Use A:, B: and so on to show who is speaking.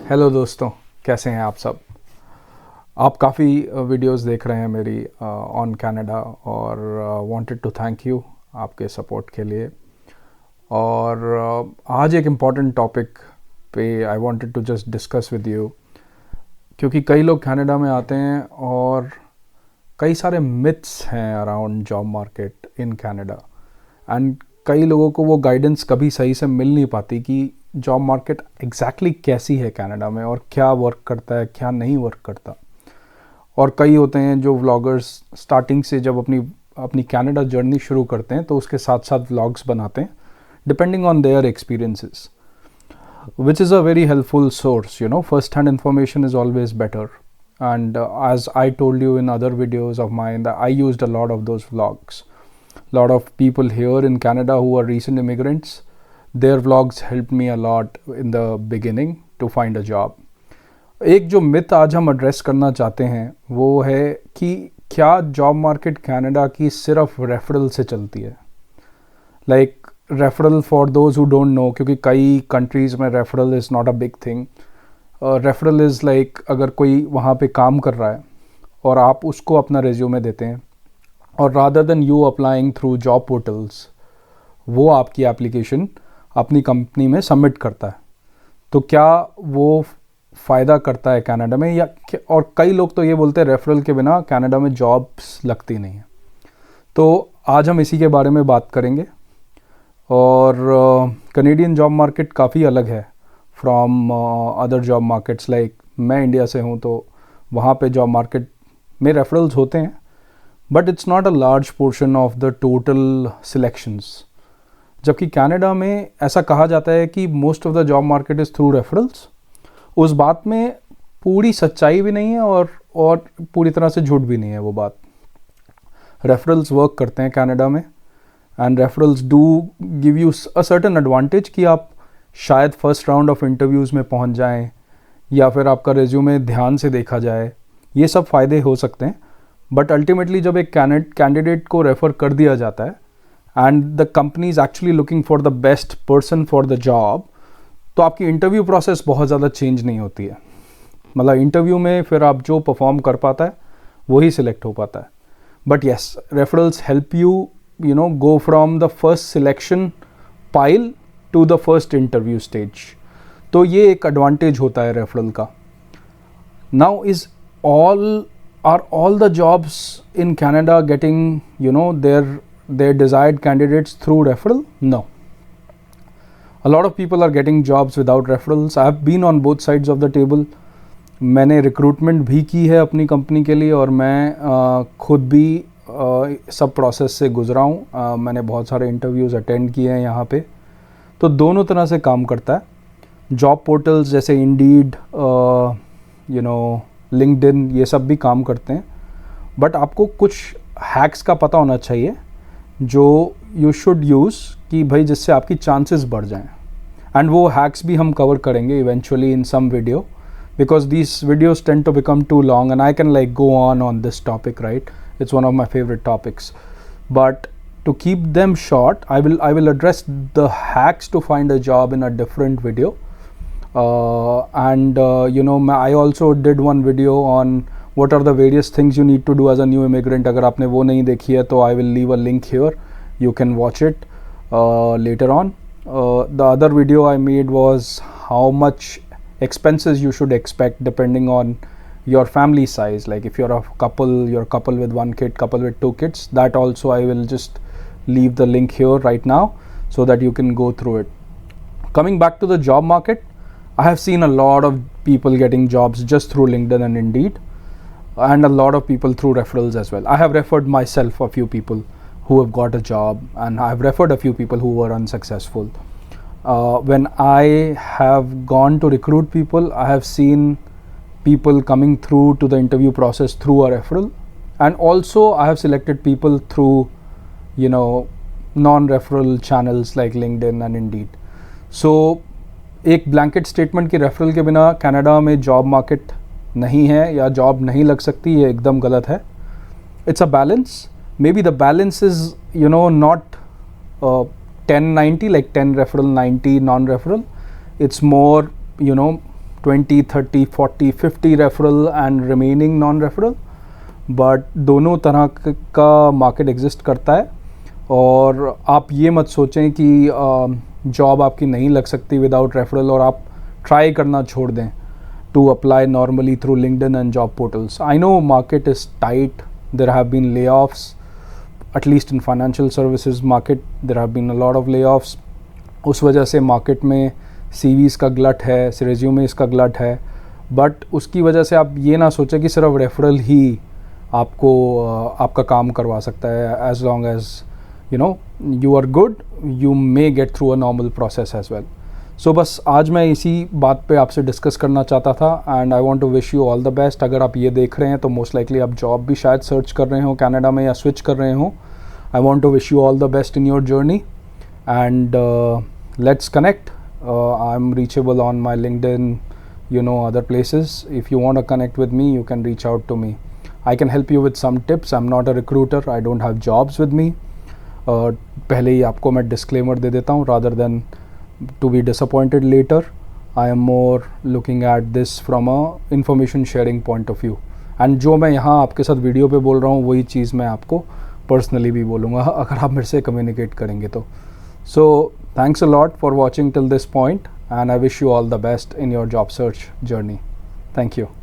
A: Hello दोस्तों, कैसे हैं आप सब। आप काफ़ी वीडियोस देख रहे हैं मेरी ऑन कनाडा और वांटेड टू थैंक यू आपके सपोर्ट के लिए। और आज एक इम्पॉर्टेंट टॉपिक पे I wanted to just discuss with you, क्योंकि कई लोग कनाडा में आते हैं और कई सारे मिथ्स हैं around job market in Canada. And कई लोगों को वो गाइडेंस कभी सही से मिल नहीं पाती कि जॉब मार्केट एग्जैक्टली कैसी है कनाडा में और क्या वर्क करता है, क्या नहीं वर्क करता। और कई होते हैं जो व्लॉगर्स स्टार्टिंग से जब अपनी कनाडा जर्नी शुरू करते हैं तो उसके साथ साथ व्लॉग्स बनाते हैं depending on their experiences, which is a very helpful source. First hand information is always better. And as I told you in other videos of mine, that I used a lot of those vlogs. Lot of people here in Canada who are recent immigrants, their vlogs helped me a lot in the beginning to find a job. एक जो myth आज हम address करना चाहते हैं वो है कि क्या जॉब मार्केट कनाडा की सिर्फ रेफरल से चलती है। Like referral for those who don't know, क्योंकि कई कंट्रीज़ में referral is not a big thing. Referral is like अगर कोई वहाँ पे काम कर रहा है और आप उसको अपना रेज्यूमे देते हैं और rather than you applying through job portals, वो आपकी एप्लीकेशन अपनी कंपनी में सबमिट करता है, तो क्या वो फ़ायदा करता है कनाडा में या। और कई लोग तो ये बोलते हैं रेफरल के बिना कनाडा में जॉब्स लगती नहीं है। तो आज हम इसी के बारे में बात करेंगे। और कनेडियन जॉब मार्केट काफ़ी अलग है from other job markets. Like मैं इंडिया से हूँ तो वहाँ पे जॉब मार्केट में रेफरल्स होते हैं, but it's not a large portion of the total selections. जबकि कनाडा में ऐसा कहा जाता है कि most of the job market is through referrals. उस बात में पूरी सच्चाई भी नहीं है और पूरी तरह से झूठ भी नहीं है वो बात। रेफरल्स वर्क करते हैं कनाडा में, and referrals do give you a certain advantage कि आप शायद फर्स्ट राउंड ऑफ इंटरव्यूज़ में पहुंच जाएं या फिर आपका रिज्यूमे ध्यान से देखा जाए। ये सब फ़ायदे हो सकते हैं, बट अल्टीमेटली जब एक कैंडिडेट को रेफ़र कर दिया जाता है and the company is actually looking for the best person for the job, तो आपकी इंटरव्यू प्रोसेस बहुत ज़्यादा चेंज नहीं होती है। मतलब इंटरव्यू में फिर आप जो परफॉर्म कर पाता है वही सिलेक्ट हो पाता है। But yes, referrals help you go from the first selection pile to the first interview stage. तो ये एक एडवांटेज होता है रेफरल का। Now are all the jobs in Canada getting their desired candidates through referral? No. A lot of people are getting jobs without referrals. I have been on both sides of the table. मैंने recruitment भी की है अपनी company के लिए और मैं खुद भी सब प्रोसेस से गुजरा हूँ। मैंने बहुत सारे इंटरव्यूज़ अटेंड किए हैं यहाँ पे। तो दोनों तरह से काम करता है। जॉब पोर्टल्स जैसे इंडीड, लिंक्डइन, ये सब भी काम करते हैं। बट आपको कुछ हैक्स का पता होना चाहिए जो यू शुड यूज़ कि भाई जिससे आपकी चांसेस बढ़ जाएं। एंड वो हैक्स भी हम कवर करेंगे eventually in some video, because these videos tend to become too long and I can like go on this topic, right? It's one of my favorite topics, but to keep them short, I will address the hacks to find a job in a different video. I also did one video on what are the various things you need to do as a new immigrant. अगर आपने वो नहीं देखी है तो I will leave a link here. You can watch it later on. The other video I made was how much expenses you should expect depending on your family size. Like if you're a couple with one kid, couple with two kids, that also I will just leave the link here right now so that you can go through it. Coming back to the job market, I have seen a lot of people getting jobs just through LinkedIn and Indeed, and a lot of people through referrals as well. I have referred myself a few people who have got a job, and I have referred a few people who were unsuccessful. When I have gone to recruit people, I have seen people coming through to the interview process through a referral, and also I have selected people through non-referral channels like LinkedIn and Indeed. So एक blanket statement कि referral के बिना Canada में job market नहीं है या job नहीं लग सकती, ये एकदम गलत है। It's a balance. Maybe the balance is not 10-90, like 10 referral, 90 non-referral. It's more 20, 30, 40, 50 referral and remaining non referral, but दोनों तरह का मार्केट एग्जिस्ट करता है। और आप ये मत सोचें कि जॉब आपकी नहीं लग सकती विदाउट रेफरल और आप ट्राई करना छोड़ दें to apply normally through LinkedIn and job portals. I know market is tight. There have been layoffs, at least in financial services market. There have been a lot of layoffs. उस वजह से market में CVs का गलट है, resumes का गलट है, but उसकी वजह से आप ये ना सोचें कि सिर्फ रेफरल ही आपको आपका काम करवा सकता है। As long as you know you are good, you may get through a normal process as well. So बस आज मैं इसी बात पे आपसे डिस्कस करना चाहता था and I want to wish you all the best. अगर आप ये देख रहे हैं तो मोस्ट लाइकली आप जॉब भी शायद सर्च कर रहे हो कनाडा में या स्विच कर रहे हो। I want to wish you all the best in your journey and let's connect. I am reachable on my LinkedIn, you know, other places. If you want to connect with me, you can reach out to me. I can help you with some tips. I'm not a recruiter. I don't have jobs with me. पहले ही आपको मैं disclaimer दे देता हूँ rather than to be disappointed later. I am more looking at this from a information sharing point of view. And जो मैं यहाँ आपके साथ वीडियो पे बोल रहा हूँ वही चीज़ मैं आपको पर्सनली भी बोलूँगा अगर आप मेरे से कम्युनिकेट करेंगे तो। So thanks a lot for watching till this point and I wish you all the best in your job search journey. Thank you.